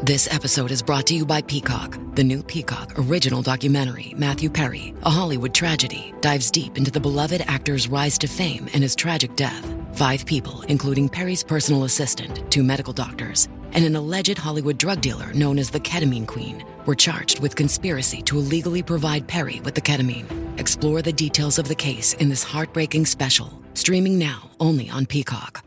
This episode is brought to you by Peacock. The new Peacock original documentary, Matthew Perry, A Hollywood Tragedy, dives deep into the beloved actor's rise to fame and his tragic death. 5 people, including Perry's personal assistant, 2 medical doctors, and an alleged Hollywood drug dealer known as the Ketamine Queen, were charged with conspiracy to illegally provide Perry with the ketamine. Explore the details of the case in this heartbreaking special, streaming now only on Peacock.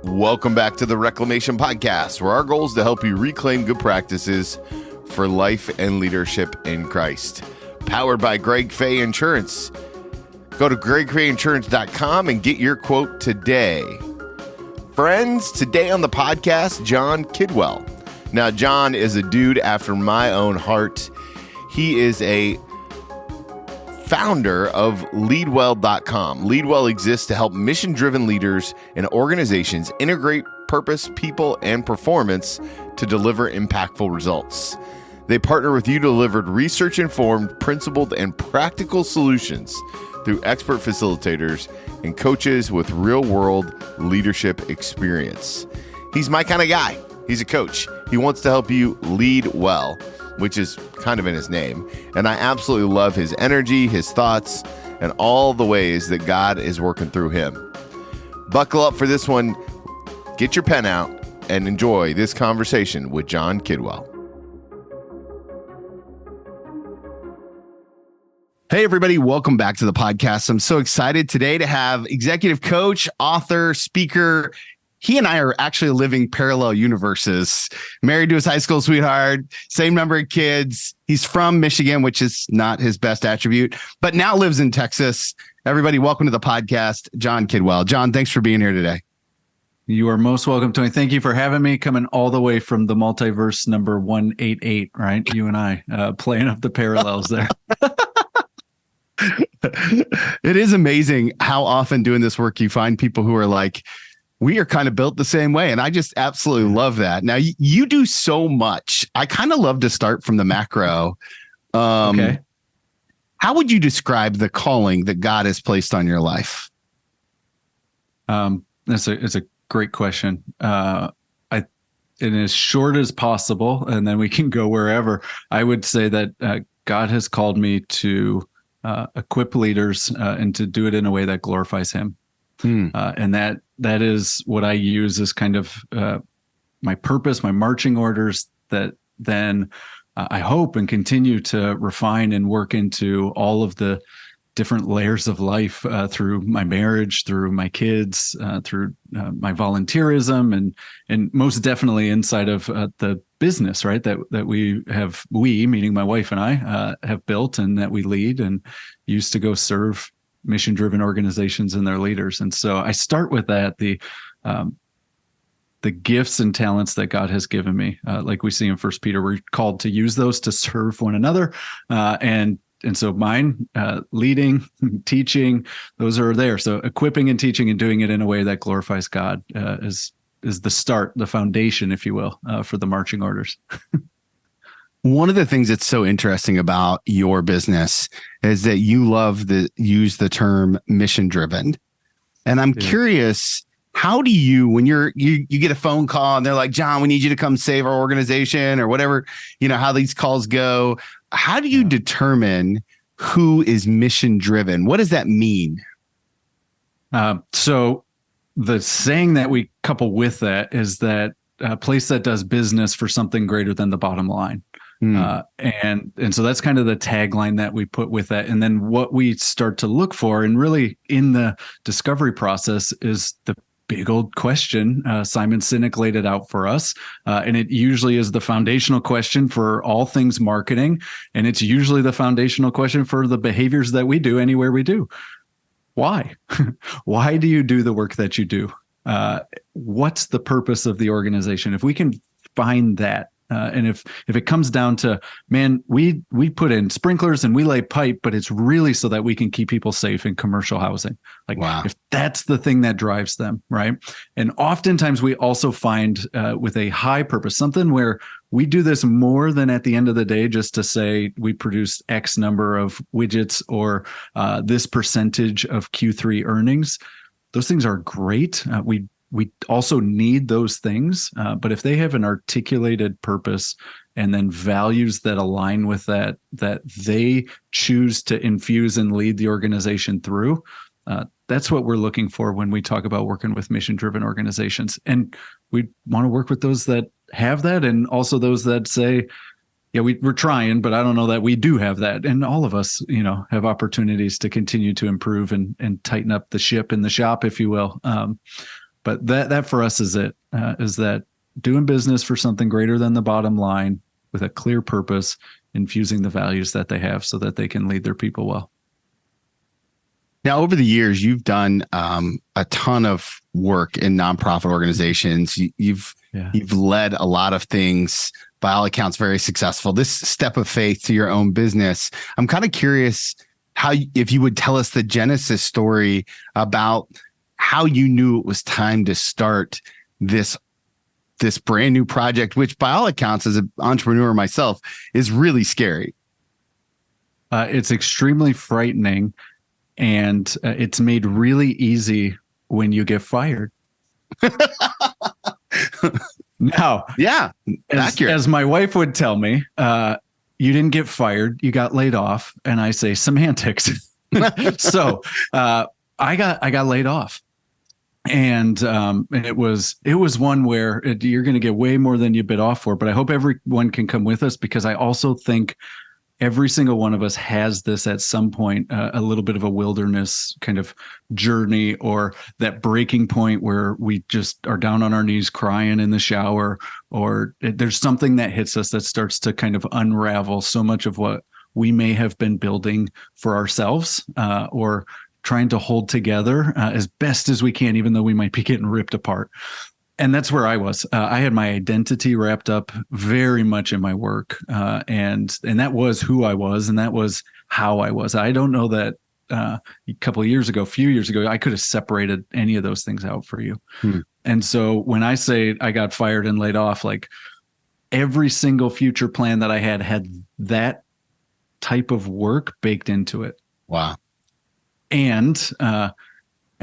Welcome back to the Reclamation Podcast, where our goal is to help you reclaim good practices for life and leadership in Christ. Powered by Greg Fay Insurance. Go to gregfayinsurance.com and get your quote today. Friends, today on the podcast, Jon Kidwell. Now, Jon is a dude after my own heart. He is a founder of Leadwell.com. Leadwell exists to help mission-driven leaders and organizations integrate purpose, people, and performance to deliver impactful results. They partner with you to deliver research-informed, principled, and practical solutions through expert facilitators and coaches with real-world leadership experience. He's my kind of guy. He's a coach. He wants to help you lead well, which is kind of in his name. And I absolutely love his energy, his thoughts, and all the ways that God is working through him. Buckle up for this one. Get your pen out and enjoy this conversation with Jon Kidwell. Hey, everybody. Welcome back to the podcast. I'm so excited today to have executive coach, author, speaker. He and I are actually living parallel universes. Married to his high school sweetheart, same number of kids. He's from Michigan, which is not his best attribute, but now lives in Texas. Everybody, welcome to the podcast, Jon Kidwell. Jon, thanks for being here today. You are most welcome, Tony. Thank you for having me, coming all the way from the multiverse number 188, right? You and I playing up the parallels there. It is amazing how often doing this work you find people who are like, we are kind of built the same way. And I just absolutely love that. Now, you do so much. I kind of love to start from the macro. Okay. How would you describe the calling that God has placed on your life? It's a great question. In as short as possible, and then we can go wherever. I would say that God has called me to equip leaders and to do it in a way that glorifies Him. And that is what I use as kind of my purpose, my marching orders that then I hope and continue to refine and work into all of the different layers of life through my marriage, through my kids, through my volunteerism, and most definitely inside of the business, right? That we, meaning my wife and I, have built and that we lead and used to go serve mission-driven organizations and their leaders. And so I start with that, the gifts and talents that God has given me. Like we see in 1 Peter, we're called to use those to serve one another. And so mine, leading, teaching, those are there. So equipping and teaching and doing it in a way that glorifies God is the start, the foundation, if you will, for the marching orders. One of the things that's so interesting about your business is that you love to use the term mission driven. And I'm curious, how do you, when you get a phone call and they're like, Jon, we need you to come save our organization or whatever, how these calls go. How do you determine who is mission driven? What does that mean? So the saying that we couple with that is that a place that does business for something greater than the bottom line. And so that's kind of the tagline that we put with that. And then what we start to look for, and really in the discovery process, is the big old question. Simon Sinek laid it out for us. And it usually is the foundational question for all things marketing. And it's usually the foundational question for the behaviors that we do anywhere we do. Why? Why do you do the work that you do? What's the purpose of the organization? If we can find that And if it comes down to, man, we put in sprinklers and we lay pipe, but it's really so that we can keep people safe in commercial housing. Like, wow. If that's the thing that drives them, right? And oftentimes we also find with a high purpose, something where we do this more than at the end of the day, just to say we produced X number of widgets or this percentage of Q3 earnings. Those things are great. We also need those things, but if they have an articulated purpose and then values that align with that they choose to infuse and lead the organization through, that's what we're looking for when we talk about working with mission-driven organizations. And we want to work with those that have that, and also those that say, yeah, we're trying, but I don't know that we do have that. And all of us, have opportunities to continue to improve and tighten up the ship in the shop, if you will. But that for us is it, is that doing business for something greater than the bottom line with a clear purpose, infusing the values that they have so that they can lead their people well. Now, over the years, you've done a ton of work in nonprofit organizations. You've led a lot of things, by all accounts, very successful. This step of faith to your own business, I'm kind of curious if you would tell us the genesis story about how you knew it was time to start this brand new project, which by all accounts, as an entrepreneur myself, is really scary. It's extremely frightening, and it's made really easy when you get fired. Now, yeah, as my wife would tell me, you didn't get fired, you got laid off. And I say semantics. So I got laid off. And it was one where you're going to get way more than you bid off for. But I hope everyone can come with us, because I also think every single one of us has this at some point, a little bit of a wilderness kind of journey, or that breaking point where we just are down on our knees crying in the shower, or there's something that hits us that starts to kind of unravel so much of what we may have been building for ourselves, or trying to hold together as best as we can, even though we might be getting ripped apart. And that's where I was. I had my identity wrapped up very much in my work, and that was who I was, and that was how I was. I don't know that a few years ago, I could have separated any of those things out for you. And so when I say I got fired and laid off, like every single future plan that I had that type of work baked into it. Wow. And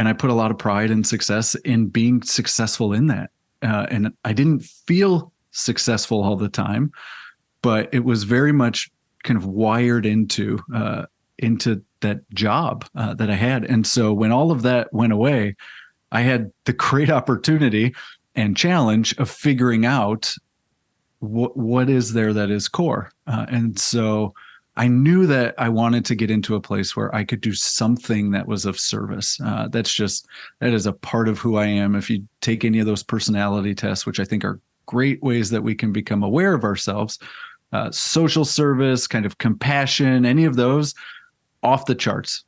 I put a lot of pride and success in being successful in that. And I didn't feel successful all the time, but it was very much kind of wired into that job that I had. And so when all of that went away, I had the great opportunity and challenge of figuring out what is there that is core. And so I knew that I wanted to get into a place where I could do something that was of service. That is a part of who I am. If you take any of those personality tests, which I think are great ways that we can become aware of ourselves, social service, kind of compassion, any of those, off the charts.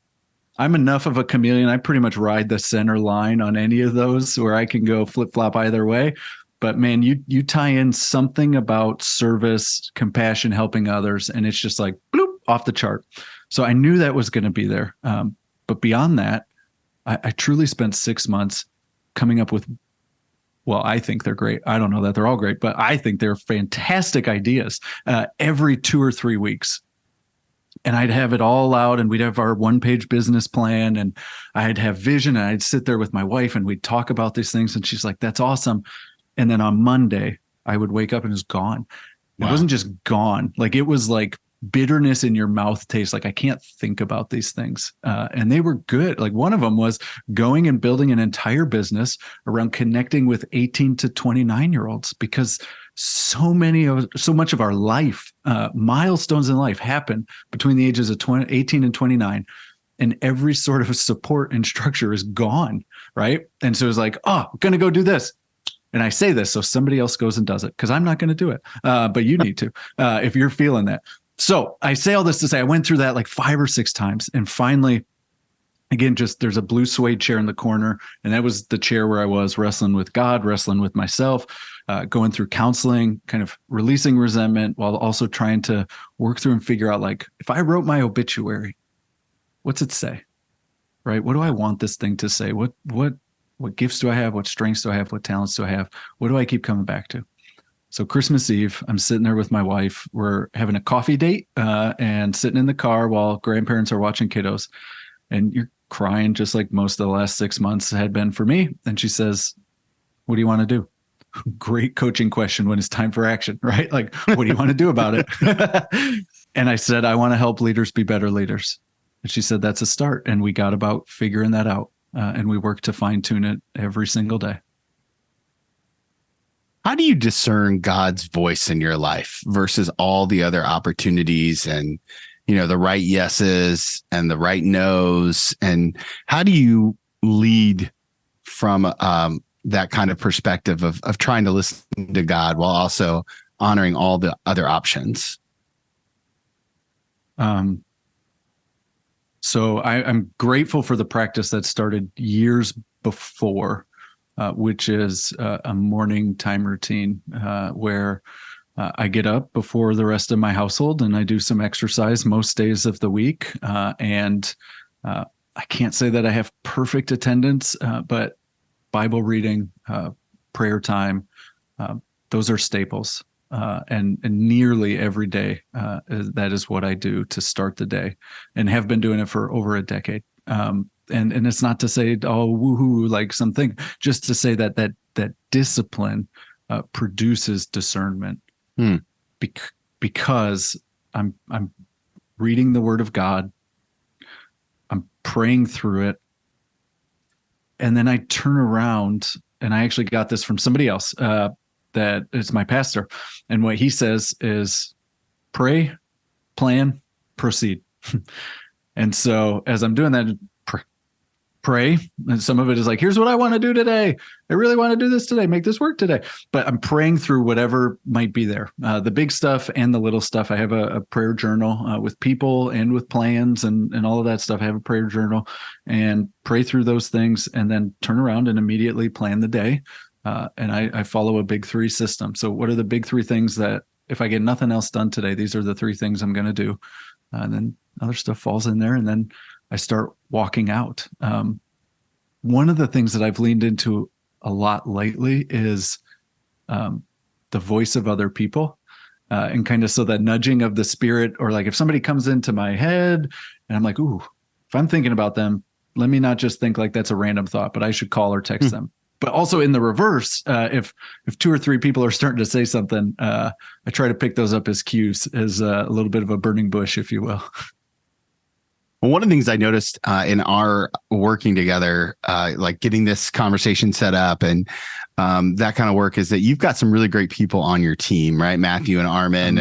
I'm enough of a chameleon. I pretty much ride the center line on any of those where I can go flip-flop either way. But man, you tie in something about service, compassion, helping others, and it's just like bloop, off the chart. So I knew that was going to be there. But beyond that, I truly spent 6 months coming up with, well, I think they're great. I don't know that they're all great, but I think they're fantastic ideas every 2 or 3 weeks. And I'd have it all out, and we'd have our one-page business plan, and I'd have vision, and I'd sit there with my wife, and we'd talk about these things, and she's like, that's awesome. And then on Monday, I would wake up and it was gone. Wow. It wasn't just gone. Like, it was like bitterness in your mouth taste. Like, I can't think about these things. And they were good. Like, one of them was going and building an entire business around connecting with 18 to 29-year-olds, because so much of our life, milestones in life happen between the ages of 18 and 29. And every sort of support and structure is gone. Right. And so it was like, oh, I'm going to go do this. And I say this so somebody else goes and does it, because I'm not going to do it. But you need to, if you're feeling that. So I say all this to say I went through that like 5 or 6 times. And finally, again, just there's a blue suede chair in the corner. And that was the chair where I was wrestling with God, wrestling with myself, going through counseling, kind of releasing resentment while also trying to work through and figure out, like, if I wrote my obituary, what's it say? Right? What do I want this thing to say? What gifts do I have? What strengths do I have? What talents do I have? What do I keep coming back to? So Christmas Eve, I'm sitting there with my wife. We're having a coffee date and sitting in the car while grandparents are watching kiddos. And you're crying just like most of the last 6 months had been for me. And she says, what do you want to do? Great coaching question when it's time for action, right? Like, what do you want to do about it? And I said, I want to help leaders be better leaders. And she said, that's a start. And we got about figuring that out. And we work to fine tune it every single day. How do you discern God's voice in your life versus all the other opportunities and, the right yeses and the right nos? And how do you lead from that kind of perspective of trying to listen to God while also honoring all the other options? So I'm grateful for the practice that started years before, which is a morning time routine where I get up before the rest of my household and I do some exercise most days of the week. And I can't say that I have perfect attendance, but Bible reading, prayer time, those are staples. And nearly every day, that is what I do to start the day, and have been doing it for over a decade. And it's not to say, oh, woohoo, like something, just to say that discipline produces discernment, because I'm reading the Word of God, I'm praying through it, and then I turn around, and I actually got this from somebody else. That is my pastor. And what he says is pray, plan, proceed. And so as I'm doing that, pray. And some of it is like, here's what I want to do today. I really want to do this today, make this work today. But I'm praying through whatever might be there. The big stuff and the little stuff. I have a prayer journal with people and with plans and all of that stuff. I have a prayer journal and pray through those things and then turn around and immediately plan the day. And I follow a big three system. So what are the big three things that if I get nothing else done today, these are the three things I'm going to do. And then other stuff falls in there. And then I start walking out. One of the things that I've leaned into a lot lately is the voice of other people. And kind of so that nudging of the spirit, or like if somebody comes into my head and I'm like, ooh, if I'm thinking about them, let me not just think like that's a random thought, but I should call or text them. But also in the reverse, if two or three people are starting to say something, I try to pick those up as cues, as a little bit of a burning bush, if you will. Well, one of the things I noticed in our working together, like getting this conversation set up and that kind of work, is that you've got some really great people on your team, right? Matthew and Armin.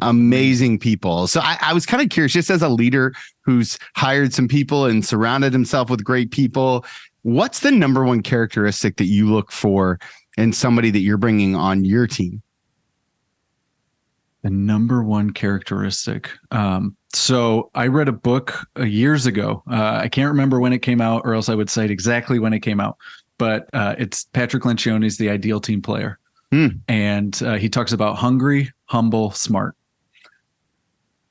Amazing people. So I was kind of curious, just as a leader who's hired some people and surrounded himself with great people, what's the number one characteristic that you look for in somebody that you're bringing on your team? The number one characteristic. So I read a book years ago. I can't remember when it came out, or else I would cite exactly when it came out. But it's Patrick Lencioni's The Ideal Team Player. And he talks about hungry, humble, smart.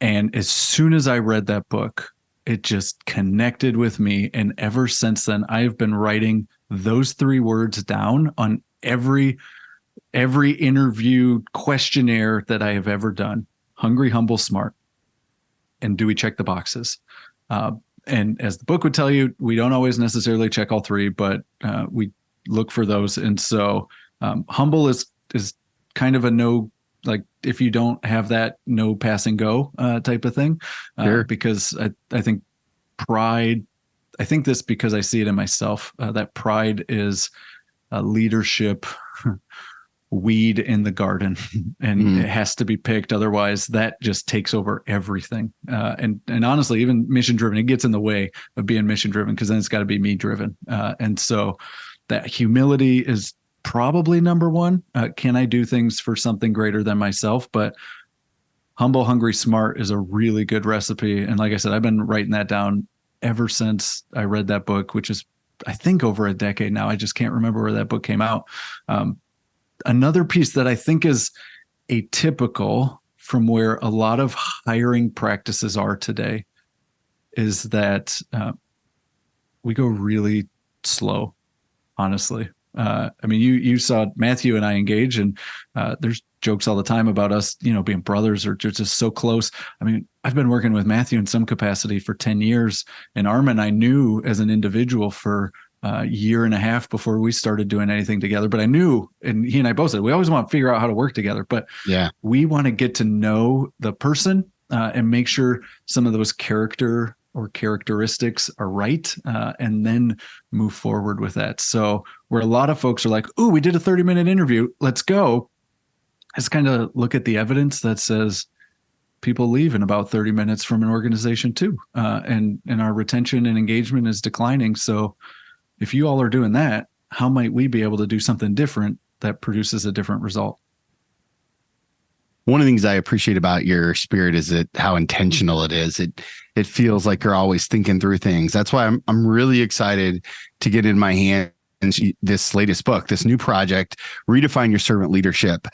And as soon as I read that book, it just connected with me. And ever since then, I've been writing those three words down on every interview questionnaire that I have ever done. Hungry, humble, smart. And do we check the boxes? And as the book would tell you, we don't always necessarily check all three, but we look for those. And so humble is kind of a no, like if you don't have that, no pass and go type of thing. Sure. Because I think pride, I think this because I see it in myself, that pride is a leadership weed in the garden, and it has to be picked. Otherwise that just takes over everything. And honestly, even mission driven, it gets in the way of being mission driven, because then it's got to be me driven. And so that humility is probably number one. Can I do things for something greater than myself? But humble, hungry, smart is a really good recipe. And like I said, I've been writing that down ever since I read that book, which is, I think, over a decade now. I just can't remember where that book came out. Another piece that I think is atypical from where a lot of hiring practices are today is that we go really slow, honestly. I mean, you saw Matthew and I engage, and there's jokes all the time about us, being brothers or just so close. I mean, I've been working with Matthew in some capacity for 10 years, and Armin I knew as an individual for a year and a half before we started doing anything together. But I knew, and he and I both said, we always want to figure out how to work together, but we want to get to know the person and make sure some of those characteristics are right, and then move forward with that. So where a lot of folks are like, "Oh, we did a 30-minute interview, let's go," let's kind of look at the evidence that says people leave in about 30 minutes from an organization too, and our retention and engagement is declining. So if you all are doing that, how might we be able to do something different that produces a different result? One of the things I appreciate about your spirit is how intentional it is. It feels like you're always thinking through things. That's why I'm really excited to get in my hands this latest book, this new project, Redefine Your Servant Leadership.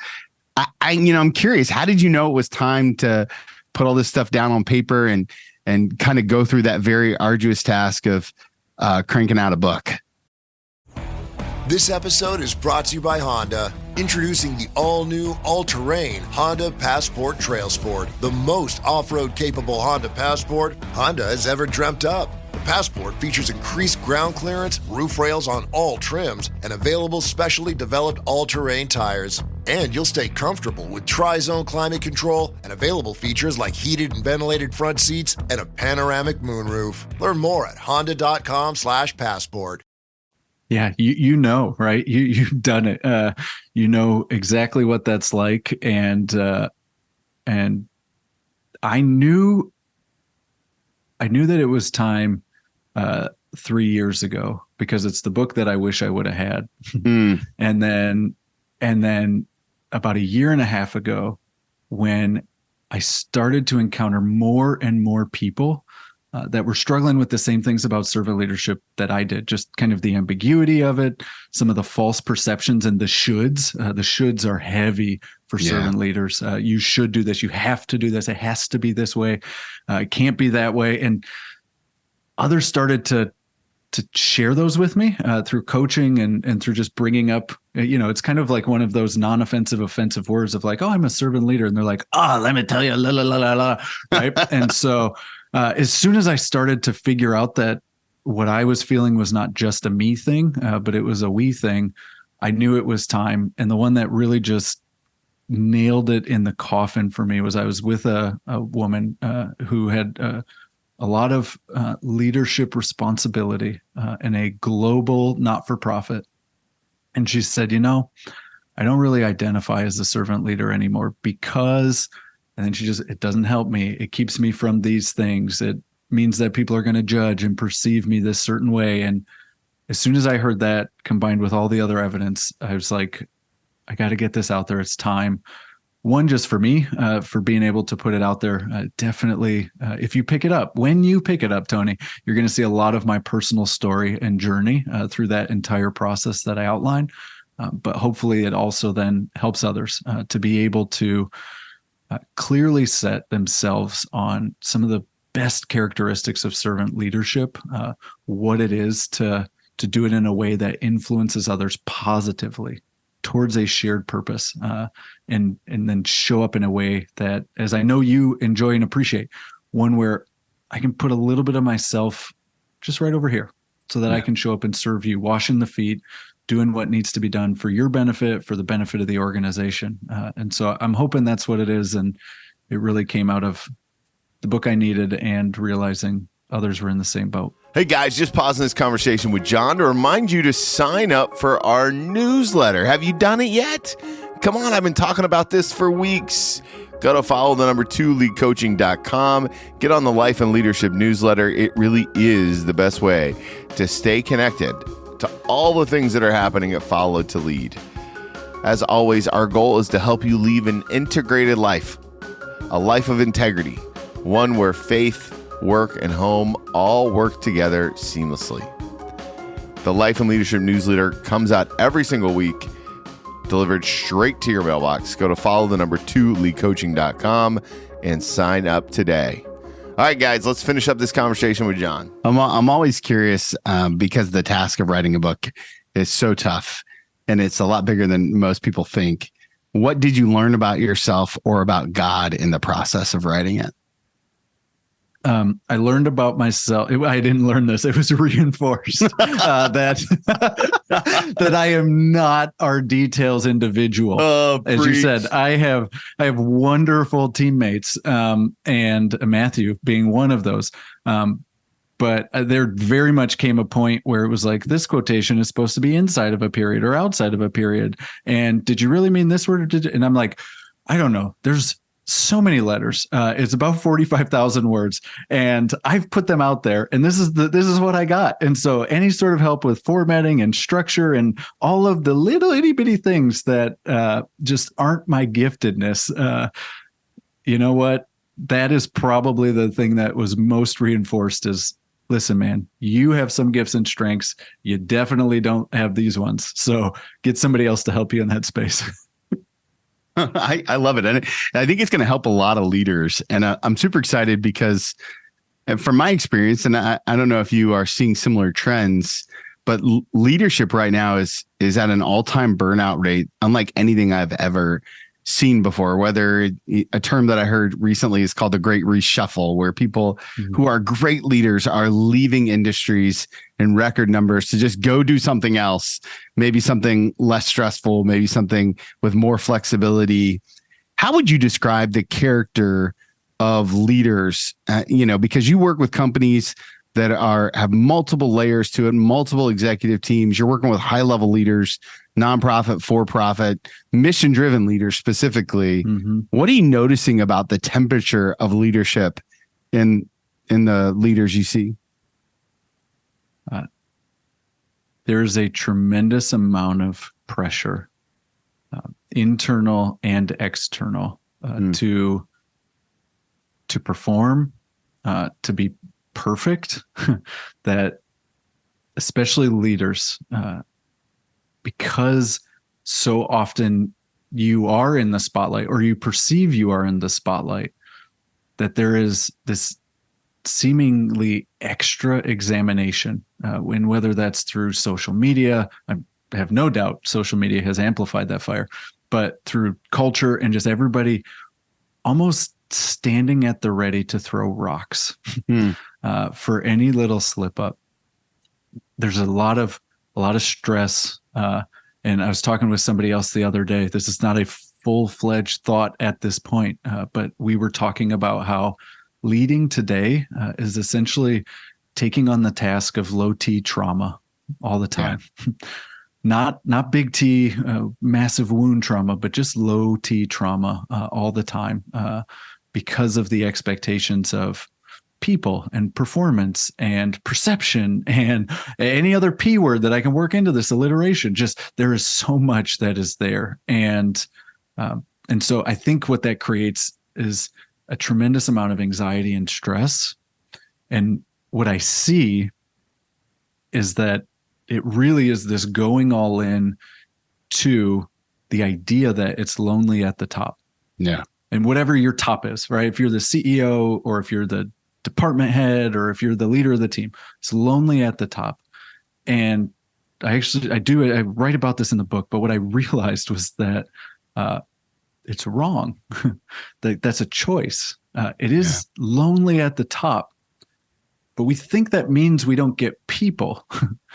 I'm curious, how did you know it was time to put all this stuff down on paper and kind of go through that very arduous task of cranking out a book? This episode is brought to you by Honda. Introducing the all-new, all-terrain Honda Passport Trail Sport, the most off-road capable Honda Passport Honda has ever dreamt up. The Passport features increased ground clearance, roof rails on all trims, and available specially developed all-terrain tires. And you'll stay comfortable with tri-zone climate control and available features like heated and ventilated front seats and a panoramic moonroof. Learn more at honda.com/passport. Yeah, right? You've done it. You know exactly what that's like, and I knew that it was time 3 years ago, because it's the book that I wish I would have had. And then about a year and a half ago, when I started to encounter more and more people that were struggling with the same things about servant leadership that I did, just kind of the ambiguity of it, some of the false perceptions and the shoulds. The shoulds are heavy for servant leaders. You should do this. You have to do this. It has to be this way. It can't be that way. And others started to share those with me through coaching and through just bringing up, it's kind of like one of those non-offensive, offensive words of like, "Oh, I'm a servant leader." And they're like, "Oh, let me tell you, la, la, la, la, la." Right. And so as soon as I started to figure out that what I was feeling was not just a me thing, but it was a we thing, I knew it was time. And the one that really just nailed it in the coffin for me was I was with a woman who had a lot of leadership responsibility in a global not-for-profit. And she said, I don't really identify as a servant leader anymore because, and then it doesn't help me. It keeps me from these things. It means that people are going to judge and perceive me this certain way. And as soon as I heard that, combined with all the other evidence, I was like, I got to get this out there. It's time. One, just for me, for being able to put it out there. Definitely, if you pick it up, when you pick it up, Tony, you're going to see a lot of my personal story and journey through that entire process that I outlined. But hopefully it also then helps others to be able to clearly set themselves on some of the best characteristics of servant leadership, what it is to do it in a way that influences others positively towards a shared purpose, and then show up in a way that, as I know you enjoy and appreciate, one where I can put a little bit of myself just right over here so that I can show up and serve you, washing the feet, doing what needs to be done for your benefit, for the benefit of the organization. And so I'm hoping that's what it is. And it really came out of the book I needed and realizing others were in the same boat. Hey guys, just pausing this conversation with Jon to remind you to sign up for our newsletter. Have you done it yet? Come on, I've been talking about this for weeks. Go to follow2leadcoaching.com. Get on the Life and Leadership newsletter. It really is the best way to stay connected to all the things that are happening at Follow to Lead. As always, our goal is to help you live an integrated life, a life of integrity, one where faith, work, and home all work together seamlessly. The Life and Leadership Newsletter comes out every single week, delivered straight to your mailbox. Go to follow2leadcoaching.com and sign up today. All right, guys, let's finish up this conversation with Jon. I'm always curious because the task of writing a book is so tough and it's a lot bigger than most people think. What did you learn about yourself or about God in the process of writing it? I learned about myself. I didn't learn this. It was reinforced that I am not our details individual. As you said, I have wonderful teammates, and Matthew being one of those. But there very much came a point where it was like, this quotation is supposed to be inside of a period or outside of a period. And did you really mean this word? Or did you? And I'm like, I don't know. There's so many letters. It's about 45,000 words, and I've put them out there, and this is what I got. And so any sort of help with formatting and structure and all of the little itty bitty things that just aren't my giftedness. You know what? That is probably the thing that was most reinforced is, listen, man, you have some gifts and strengths. You definitely don't have these ones. So get somebody else to help you in that space. I love it. And I think it's going to help a lot of leaders. And I'm super excited because from my experience, and I don't know if you are seeing similar trends, but leadership right now is at an all-time burnout rate, unlike anything I've ever seen before. Whether a term that I heard recently is called the Great Reshuffle, where people who are great leaders are leaving industries in record numbers to just go do something else, maybe something less stressful, maybe something with more flexibility. How would you describe the character of leaders? Because you work with companies that have multiple layers to it, multiple executive teams. You're working with high-level leaders, nonprofit, for-profit, mission-driven leaders specifically. What are you noticing about the temperature of leadership in the leaders you see? There's a tremendous amount of pressure, internal and external, to perform, to be perfect, that especially leaders, because so often you are in the spotlight, or you perceive you are in the spotlight, that there is this seemingly extra examination, when whether that's through social media. I have no doubt social media has amplified that fire, but through culture and just everybody almost standing at the ready to throw rocks for any little slip up. There's a lot of stress. And I was talking with somebody else the other day. This is not a full-fledged thought at this point, but we were talking about how leading today is essentially taking on the task of low T trauma all the time. Yeah. Not big T, massive wound trauma, but just low T trauma all the time, because of the expectations of people and performance and perception and any other P word that I can work into this alliteration. Just there is so much that is there. And so I think what that creates is a tremendous amount of anxiety and stress. And what I see is that it really is this going all in to the idea that it's lonely at the top. Yeah. And whatever your top is, right? If you're the CEO, or if you're the department head, or if you're the leader of the team, it's lonely at the top. And I write about this in the book, but what I realized was that it's wrong. That's a choice. It is lonely at the top, but we think that means we don't get people.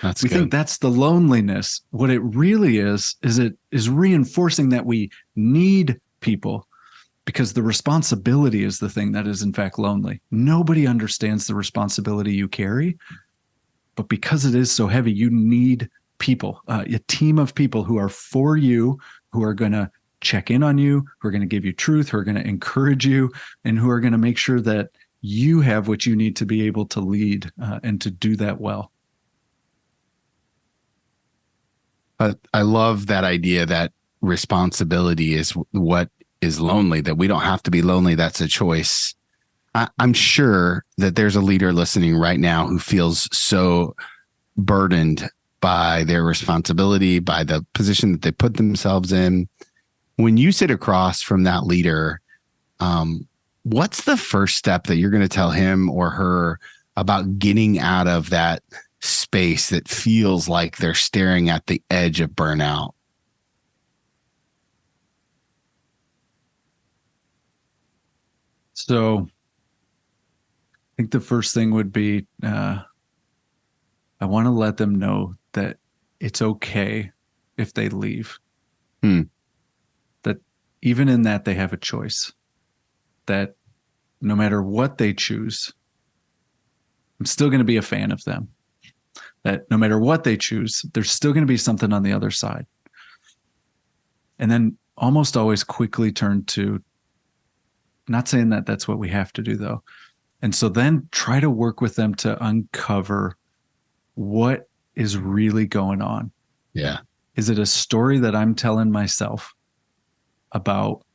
We think that's the loneliness. What it really is it is reinforcing that we need people, because the responsibility is the thing that is in fact lonely. Nobody understands the responsibility you carry, but because it is so heavy, you need people, a team of people who are for you, who are going to check in on you, who are going to give you truth, who are going to encourage you, and who are going to make sure that you have what you need to be able to lead and to do that well. I love that idea that responsibility is what is lonely, that we don't have to be lonely. That's a choice. I'm sure that there's a leader listening right now who feels so burdened by their responsibility, by the position that they put themselves in. When you sit across from that leader, what's the first step that you're going to tell him or her about getting out of that space that feels like they're staring at the edge of burnout? So I think the first thing would be, I want to let them know that it's okay if they leave. That even in that, they have a choice. That no matter what they choose, I'm still going to be a fan of them. That no matter what they choose, there's still going to be something on the other side. And then almost always quickly turn to, not saying that that's what we have to do though. And so then try to work with them to uncover what is really going on. Yeah. Is it a story that I'm telling myself about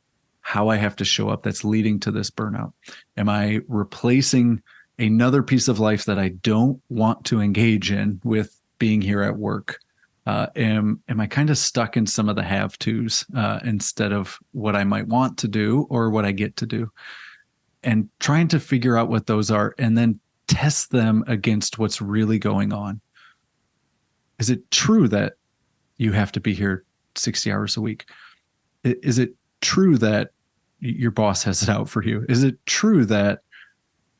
how I have to show up that's leading to this burnout? Am I replacing another piece of life that I don't want to engage in with being here at work? Am I kind of stuck in some of the have-tos instead of what I might want to do or what I get to do? And trying to figure out what those are and then test them against what's really going on. Is it true that you have to be here 60 hours a week? Is it true that your boss has it out for you? Is it true that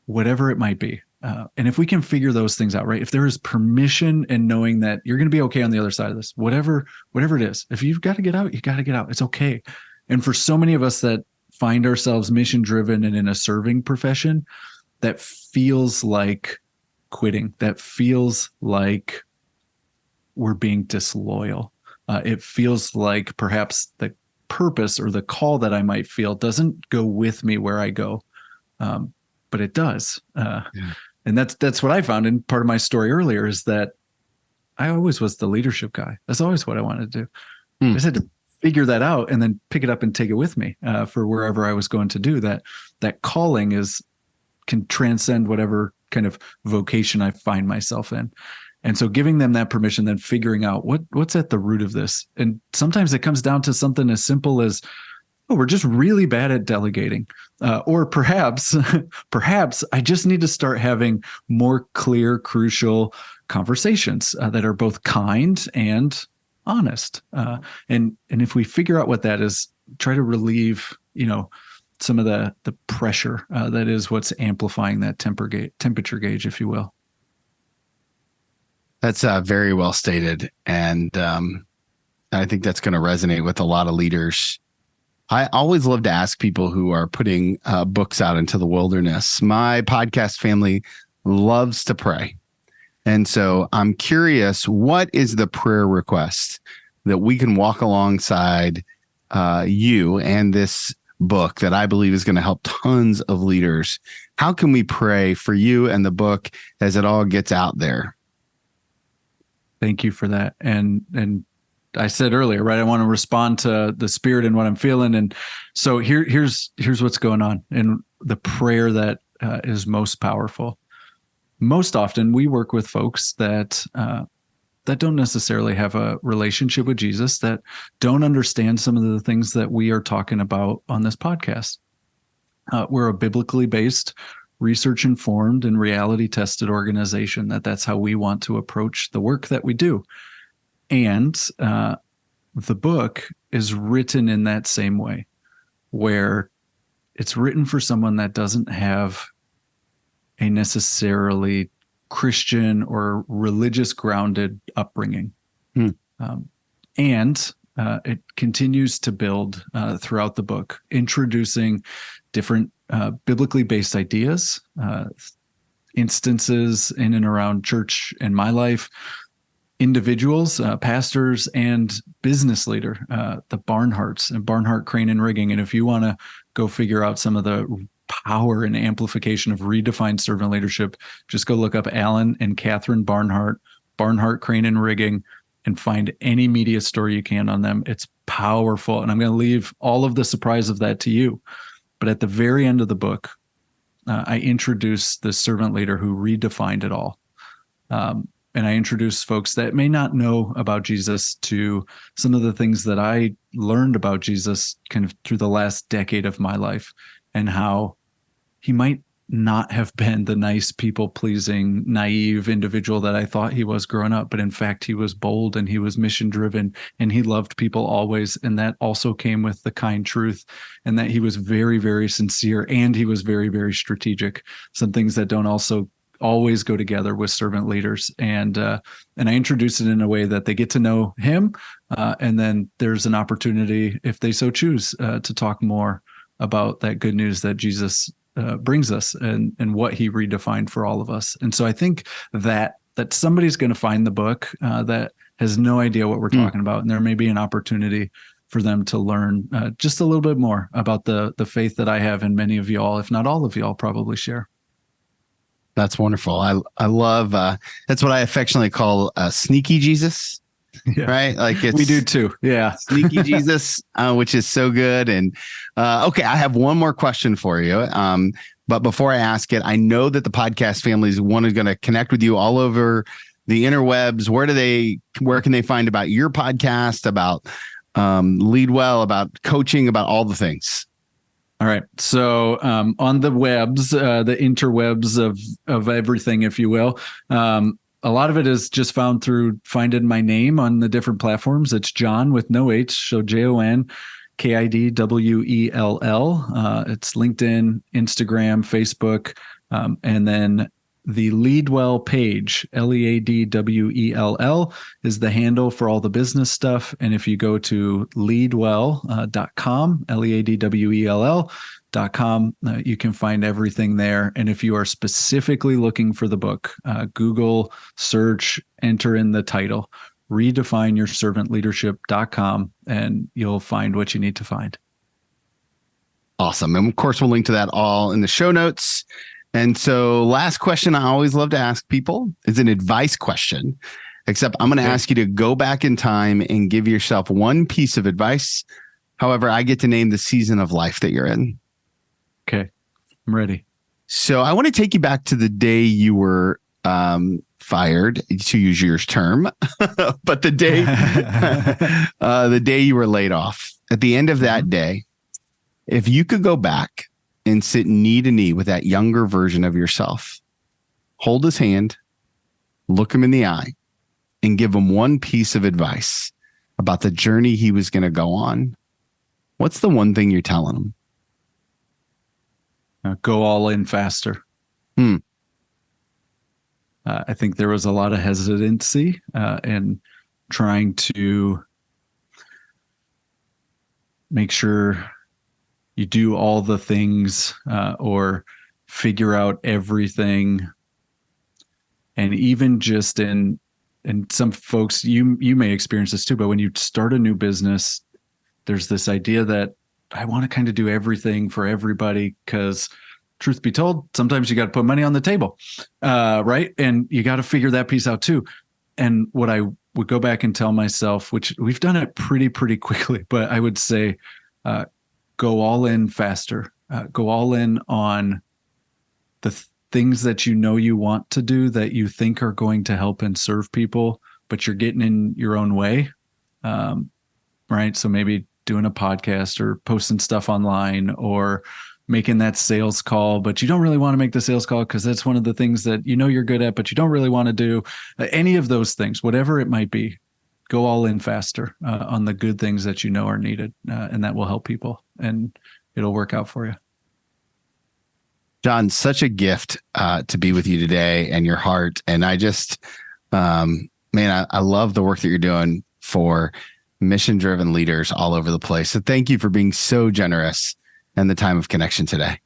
whatever it might be? And if we can figure those things out, right? If there is permission and knowing that you're going to be okay on the other side of this, whatever it is, if you've got to get out, you got to get out. It's okay. And for so many of us that find ourselves mission driven and in a serving profession, that feels like quitting. That feels like we're being disloyal. It feels like perhaps the purpose or the call that I might feel doesn't go with me where I go. But it does. And that's what I found in part of my story earlier, is that I always was the leadership guy. That's always what I wanted to do. I just had to figure that out and then pick it up and take it with me for wherever I was going to do. That calling can transcend whatever kind of vocation I find myself in. And so giving them that permission, then figuring out what's at the root of this. And sometimes it comes down to something as simple as, oh, we're just really bad at delegating. Or perhaps I just need to start having more clear, crucial conversations that are both kind and honest. And if we figure out what that is, try to relieve, some of the pressure that is what's amplifying that temperature gauge, if you will. That's very well stated. And I think that's going to resonate with a lot of leaders. I always love to ask people who are putting books out into the wilderness. My podcast family loves to pray. And so I'm curious, what is the prayer request that we can walk alongside you and this book that I believe is going to help tons of leaders? How can we pray for you and the book as it all gets out there? Thank you for that. And I said earlier, right, I want to respond to the spirit and what I'm feeling. And so here's what's going on in the prayer that is most powerful. Most often we work with folks that don't necessarily have a relationship with Jesus, that don't understand some of the things that we are talking about on this podcast. We're a biblically based, research-informed, and reality-tested organization. That's how we want to approach the work that we do. And the book is written in that same way, where it's written for someone that doesn't have a necessarily Christian or religious grounded upbringing. And it continues to build throughout the book, introducing different biblically based ideas, instances in and around church and my life, individuals, pastors, and business leader, the Barnharts and Barnhart Crane and Rigging. And if you want to go figure out some of the power and amplification of redefined servant leadership, just go look up Alan and Catherine Barnhart, Barnhart Crane and Rigging, and find any media story you can on them. It's powerful. And I'm going to leave all of the surprise of that to you. But at the very end of the book, I introduce the servant leader who redefined it all. And I introduce folks that may not know about Jesus to some of the things that I learned about Jesus kind of through the last decade of my life, and how he might not have been the nice, people-pleasing, naive individual that I thought he was growing up. But in fact, he was bold and he was mission-driven and he loved people always. And that also came with the kind truth, and that he was very, very sincere, and he was very, very strategic. Some things that don't also always go together with servant leaders. And I introduce it in a way that they get to know him. And then there's an opportunity, if they so choose, to talk more about that good news that Jesus brings us, and what he redefined for all of us. And so I think that somebody's going to find the book that has no idea what we're talking about. And there may be an opportunity for them to learn just a little bit more about the faith that I have, and many of y'all, if not all of y'all, probably share. That's wonderful. I love, that's what I affectionately call sneaky Jesus, right? Like we do too. Yeah. Sneaky Jesus, which is so good. And okay, I have one more question for you. But before I ask it, I know that the podcast family is going to connect with you all over the interwebs. Where can they find about your podcast, about Leadwell, about coaching, about all the things? All right. So on the webs, the interwebs of everything, if you will, a lot of it is just found through finding my name on the different platforms. It's Jon with no H, so Jon Kidwell. It's LinkedIn, Instagram, Facebook, and then the Leadwell page, Leadwell, is the handle for all the business stuff. And if you go to leadwell.com, Leadwell.com, you can find everything there. And if you are specifically looking for the book, Google search, enter in the title, redefineyourservantleadership.com, and you'll find what you need to find. Awesome. And of course, we'll link to that all in the show notes. And so last question I always love to ask people is an advice question, except I'm going to ask you to go back in time and give yourself one piece of advice. However, I get to name the season of life that you're in. Okay, I'm ready. So I want to take you back to the day you were fired, to use your term, but the day you were laid off. At the end of that day, if you could go back and sit knee to knee with that younger version of yourself, hold his hand, look him in the eye, and give him one piece of advice about the journey he was going to go on, what's the one thing you're telling him? Go all in faster. I think there was a lot of hesitancy and trying to make sure you do all the things or figure out everything. And even just and some folks, you may experience this too, but when you start a new business, there's this idea that I want to kind of do everything for everybody, because truth be told, sometimes you got to put money on the table, right? And you got to figure that piece out too. And what I would go back and tell myself, which we've done it pretty quickly, but I would say, go all in faster, go all in on the things that you know you want to do that you think are going to help and serve people, but you're getting in your own way. Right. So maybe doing a podcast or posting stuff online or making that sales call, but you don't really want to make the sales call because that's one of the things that you know you're good at, but you don't really want to do. Any of those things, whatever it might be, go all in faster on the good things that you know are needed, and that will help people, and it'll work out for you. Jon, such a gift to be with you today and your heart. And I just, I love the work that you're doing for mission-driven leaders all over the place. So thank you for being so generous and the time of connection today.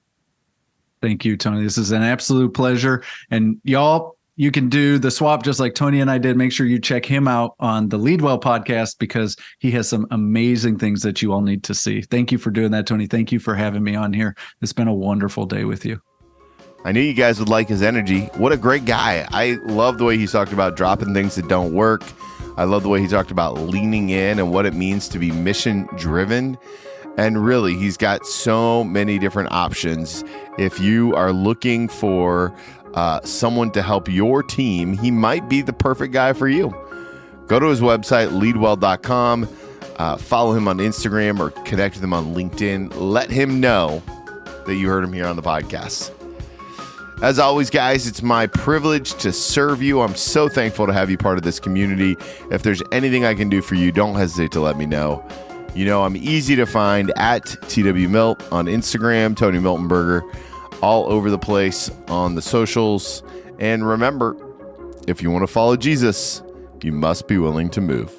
Thank you, Tony. This is an absolute pleasure. And y'all, you can do the swap just like Tony and I did. Make sure you check him out on the Leadwell podcast, because he has some amazing things that you all need to see. Thank you for doing that, Tony. Thank you for having me on here. It's been a wonderful day with you. I knew you guys would like his energy. What a great guy. I love the way he talked about dropping things that don't work. I love the way he talked about leaning in and what it means to be mission driven. And really, he's got so many different options. If you are looking for someone to help your team, he might be the perfect guy for you. Go to his website, leadwell.com. Follow him on Instagram or connect with him on LinkedIn. Let him know that you heard him here on the podcast. As always, guys, it's my privilege to serve you. I'm so thankful to have you part of this community. If there's anything I can do for you, don't hesitate to let me know. You know, I'm easy to find at TWMilt on Instagram, Tony Miltonberger, all over the place on the socials. And remember, if you want to follow Jesus, you must be willing to move.